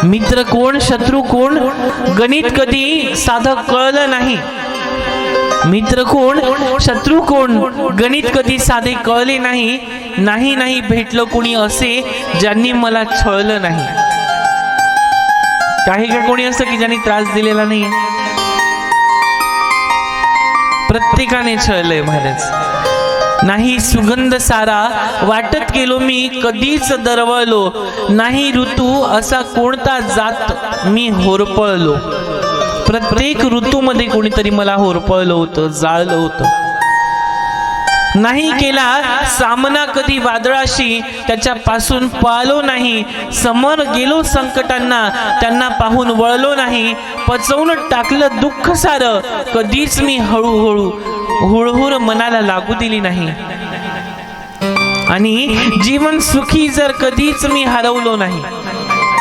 मित्र कोण शत्रू कोण गणित कधी साधं कळलं नाही। मित्र कोण शत्रू कोण गणित कधी साधे कळले नाही। नाही नाही भेटलं कोणी असे ज्यांनी मला छळलं नाही। काही का कोणी असं की ज्यांनी त्रास दिलेला नाही? प्रत्येकाने छळलंय महाराज। नाही सुगंध सारा वाटत गेलो मी कधीच दरवळलो। नाही ऋतू असा कोणता जात मी होरपळलो। प्रत्येक ऋतूमध्ये कोणीतरी मला होरपळलं होतं, जाळलं होतं। नाही केला सामना कधी वादळाशी, त्याच्यापासून पळालो नाही। समोर गेलो संकटांना, त्यांना पाहून वळलो नाही। पचवून टाकलं दुःख सारं, कधीच मी हळूहळू हुळहुळ मनाला लागू दिली नाही। आणि जीवन सुखी जर कधीच मी हरवलो नाही।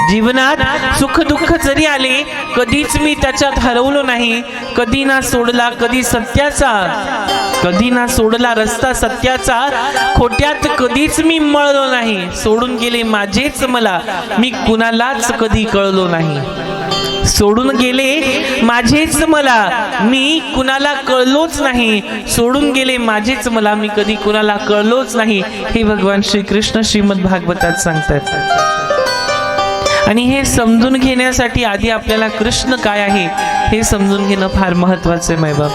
जीवनात सुख दुःख जरी आले कधीच मी त्याच्यात हरवलो नाही। कधी ना सोडला कधी सत्याचा, कधी ना सोडला रस्ता सत्याचा। खोट्यात कधीच मी मळलो नाही। सोडून गेले माझेच मला, मी कुणालाच कधी कळलो नाही। सोडून गेले माझेच मला, मी कुणाला कळलोच नाही। सोडून गेले माझेच मला, मी कधी कुणाला कळलोच नाही। हे भगवान श्रीकृष्ण श्रीमद भागवतात सांगतात। आणि हे समजून घेण्यासाठी आधी आपल्याला कृष्ण काय आहे हे समजून घेणं फार महत्त्वाचं आहे मायबाप।